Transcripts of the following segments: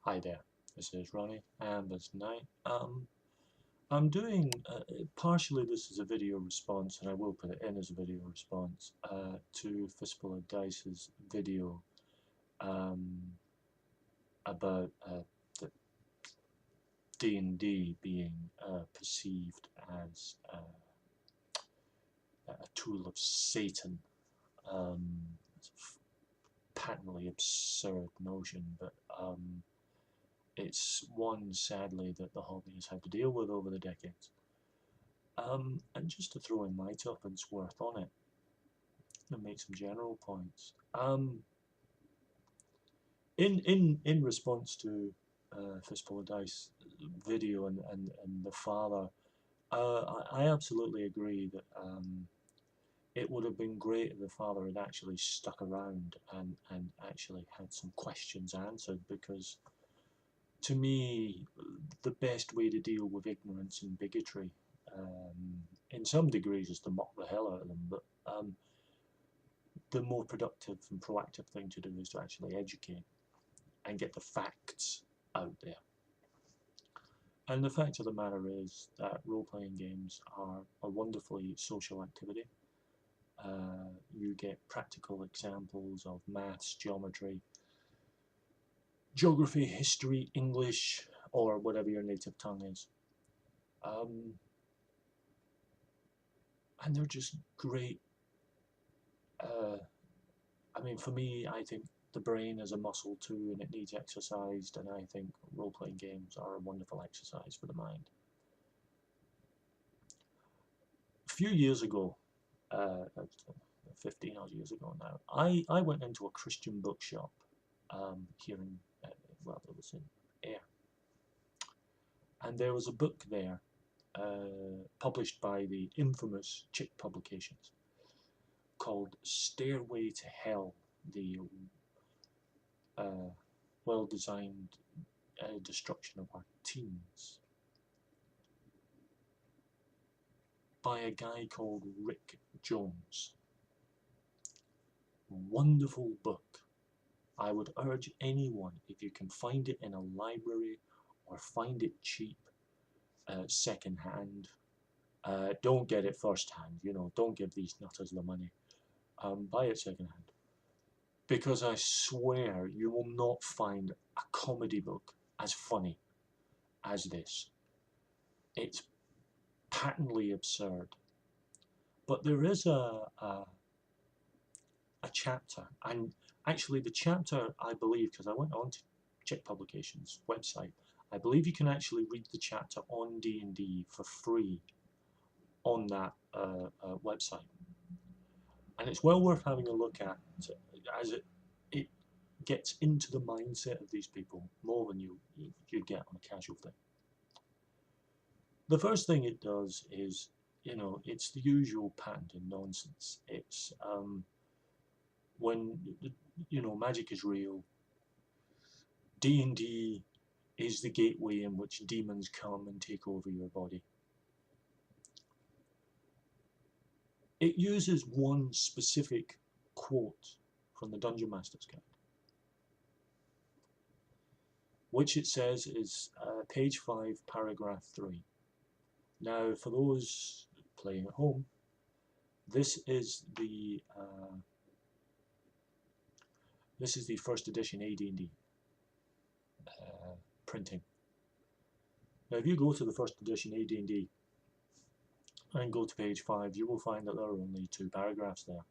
Hi there, this is Ronnie, and this night I'm doing partially this is a video response, and I will put it in as a video response to Fistful of Dice's video um, about the D&D being perceived as a tool of Satan. It's a patently absurd notion, but it's one, sadly, that the hobby has had to deal with over the decades. And just to throw in my tuppence worth on it and make some general points. In response to Fistful of Dice video and the father, I absolutely agree that it would have been great if the father had actually stuck around and actually had some questions answered, because to me, the best way to deal with ignorance and bigotry, in some degrees, is to mock the hell out of them, but the more productive and proactive thing to do is to actually educate and get the facts out there. And the fact of the matter is that role-playing games are a wonderfully social activity. You get practical examples of maths, geometry, geography, history, English, or whatever your native tongue is. And they're just great. I mean, for me, I think the brain is a muscle too, and it needs exercised, and I think role-playing games are a wonderful exercise for the mind. A few years ago, 15 odd years ago now, I went into a Christian bookshop here in, well, it was in Ayr, and there was a book there published by the infamous Chick Publications called Stairway to Hell, the well-designed destruction of our teens, by a guy called Rick Jones. Wonderful book. I would urge anyone, if you can find it in a library or find it cheap, second hand, don't get it first hand, don't give these nutters the money. Buy it second hand. Because I swear you will not find a comedy book as funny as this. It's patently absurd. But there is a chapter, and actually the chapter, I believe, because I went on to Chick Publications website, I believe you can actually read the chapter on D&D for free on that website. And it's well worth having a look at, as it gets into the mindset of these people more than you'd get on a casual thing. The first thing it does is, it's the usual patented nonsense. It's when, magic is real, D&D is the gateway in which demons come and take over your body. It uses one specific quote from the Dungeon Master's Guide, which it says is page 5, paragraph 3. Now, for those playing at home, this is the first edition AD&D printing. Now, if you go to the first edition AD&D and go to page 5, you will find that there are only 2 paragraphs there.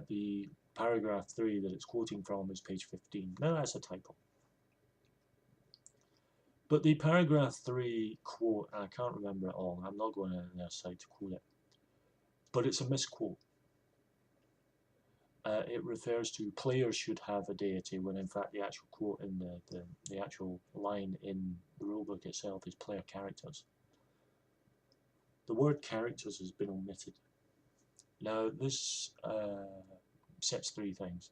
The paragraph 3 that it's quoting from is page 15. Now, that's a typo. But the paragraph 3 quote, and I can't remember it all, I'm not going to their site to quote it, but it's a misquote. It refers to players should have a deity, when in fact the actual quote in the actual line in the rulebook itself is player characters. The word characters has been omitted. Now this sets 3 things.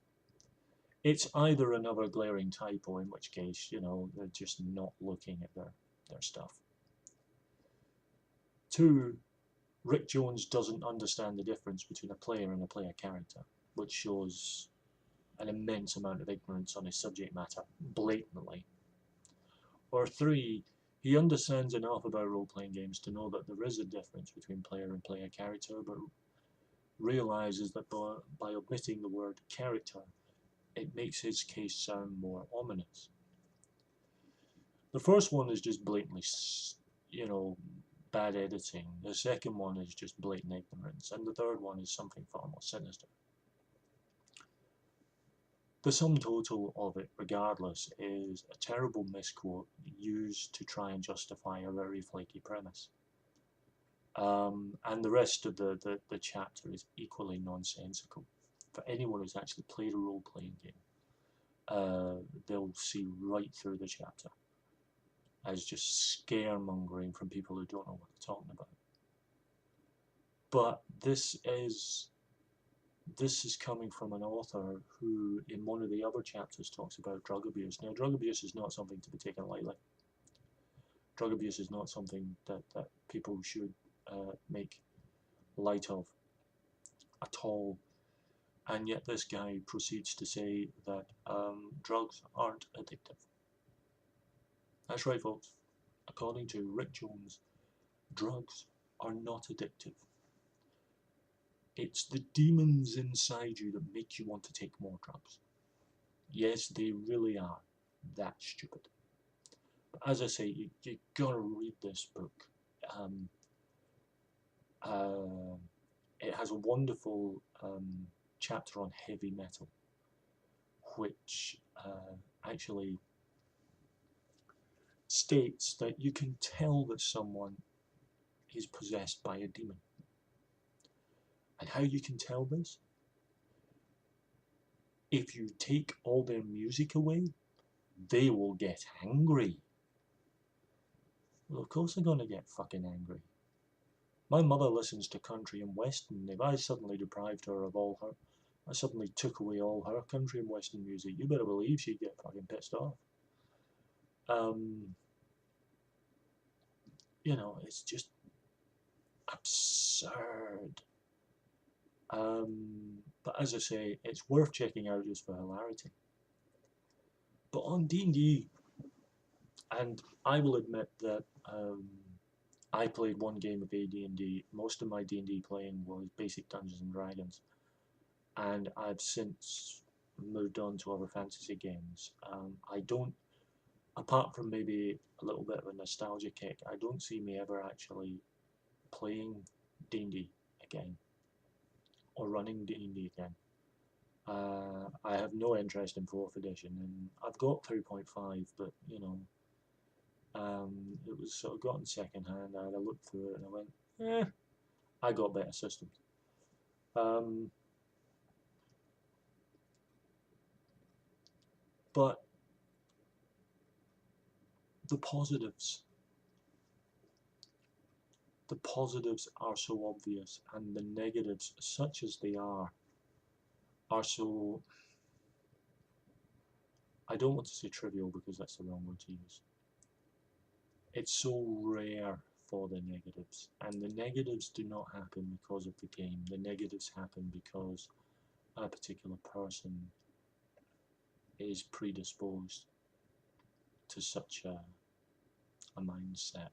It's either another glaring typo, in which case, they're just not looking at their stuff. 2, Rick Jones doesn't understand the difference between a player and a player character, which shows an immense amount of ignorance on his subject matter, blatantly. Or 3, he understands enough about role-playing games to know that there is a difference between player and player character, but realizes that by omitting the word character, it makes his case sound more ominous. The first one is just blatantly, bad editing. The second one is just blatant ignorance. And the third one is something far more sinister. The sum total of it, regardless, is a terrible misquote used to try and justify a very flaky premise. And the rest of the chapter is equally nonsensical. For anyone who's actually played a role-playing game, they'll see right through the chapter as just scaremongering from people who don't know what they're talking about. But this is coming from an author who, in one of the other chapters, talks about drug abuse. Now, drug abuse is not something to be taken lightly. Drug abuse is not something that people should make light of at all. And yet this guy proceeds to say that drugs aren't addictive. That's right, folks. According to Rick Jones, drugs are not addictive. It's the demons inside you that make you want to take more drugs. Yes, they really are that stupid. But as I say, you gotta read this book. It has a wonderful chapter on heavy metal, which actually states that you can tell that someone is possessed by a demon. And how you can tell this? If you take all their music away, they will get angry. Well, of course they're going to get fucking angry. My mother listens to country and western. If I suddenly deprived her of all her, I suddenly took away all her country and western music, you better believe she'd get fucking pissed off. It's just absurd. But as I say, it's worth checking out just for hilarity. But on D&D, and I will admit that I played one game of AD&D. Most of my D&D playing was basic Dungeons and Dragons, and I've since moved on to other fantasy games. I don't, apart from maybe a little bit of a nostalgia kick, I don't see me ever actually playing D&D again, or running D&D again. I have no interest in 4th edition, and I've got 3.5, but it was sort of gotten second hand. I had a look through it and I went, I got better systems. But the positives are so obvious, and the negatives, such as they are so, I don't want to say trivial because that's the wrong word to use. It's so rare for the negatives, and the negatives do not happen because of the game. The negatives happen because a particular person is predisposed to such a mindset.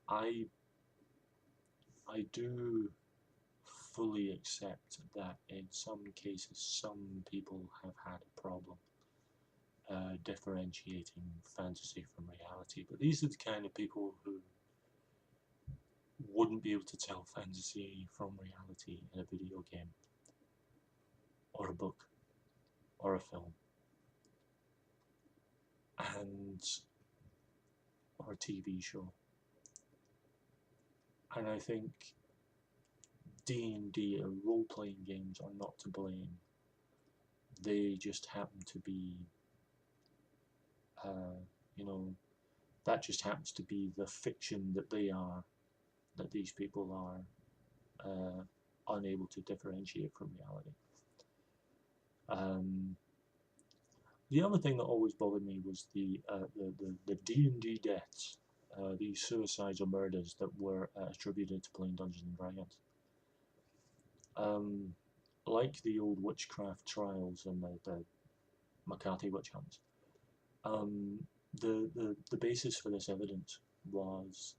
I do fully accept that in some cases some people have had a problem differentiating fantasy from reality, but these are the kind of people who wouldn't be able to tell fantasy from reality in a video game or a book or a film or a TV show. And I think D&D and role-playing games are not to blame. They just happen to be, that just happens to be the fiction that that these people are unable to differentiate from reality. The other thing that always bothered me was the D&D deaths, these suicides or murders that were attributed to playing Dungeons and Dragons. like the old witchcraft trials and the McCarthy witch hunts, um, the basis for this evidence was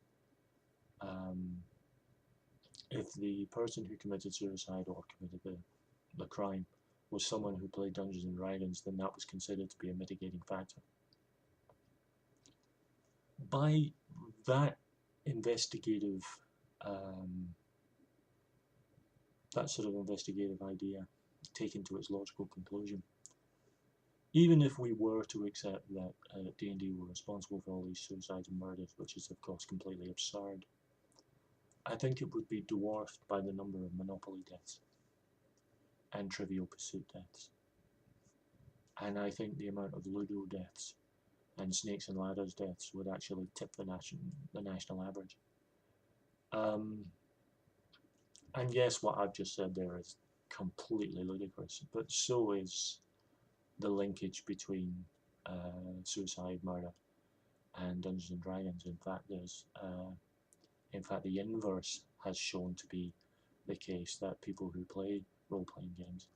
um, if the person who committed suicide or committed the crime was someone who played Dungeons and Dragons, then that was considered to be a mitigating factor. By that investigative, um, that sort of investigative idea taken to its logical conclusion, even if we were to accept that D&D were responsible for all these suicides and murders, which is of course completely absurd, I think it would be dwarfed by the number of Monopoly deaths and Trivial Pursuit deaths. And I think the amount of Ludo deaths and Snakes and Ladders deaths would actually tip the national average. And yes, what I've just said there is completely ludicrous, but so is the linkage between suicide, murder, and Dungeons and Dragons. In fact, the inverse has shown to be the case, that people who play role-playing games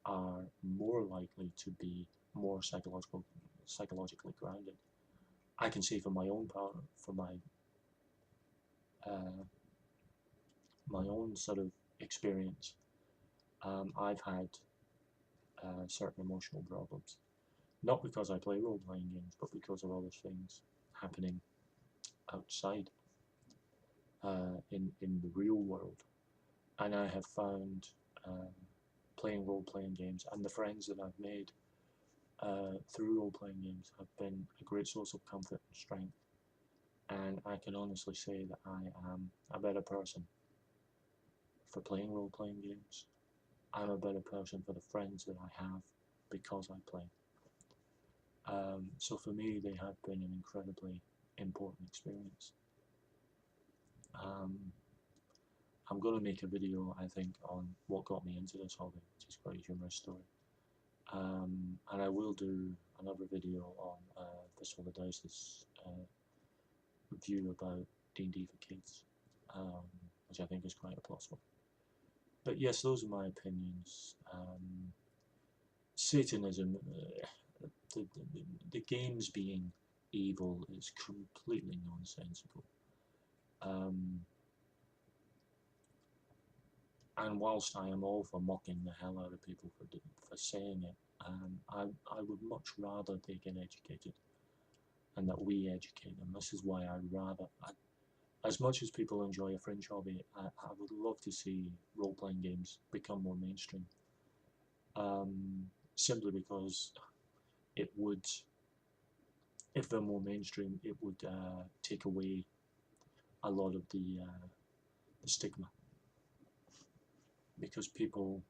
are more likely to be more psychologically grounded. I can say for my own part, for uh, my own sort of experience, I've had certain emotional problems, not because I play role-playing games, but because of other things happening outside in the real world. And I have found playing role-playing games and the friends that I've made through role-playing games have been a great source of comfort and strength. And I can honestly say that I am a better person for playing role-playing games. I'm a better person for the friends that I have because I play. So for me, they have been an incredibly important experience. Um, I'm going to make a video, I think, on what got me into this hobby, which is quite a humorous story. And I will do another video on Fistful of Dice's view about D&D for kids, which I think is quite a plus one. But yes, those are my opinions. Satanism, the games being evil is completely nonsensical. And whilst I am all for mocking the hell out of people for saying it, I would much rather they get educated and that we educate them. This is why as much as people enjoy a fringe hobby, I would love to see role-playing games become more mainstream. Simply because it would, if they're more mainstream, it would take away a lot of the stigma, because people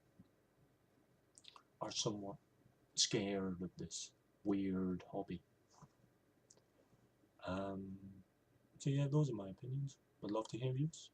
are somewhat scared of this weird hobby. So yeah, those are my opinions. Would love to hear yours.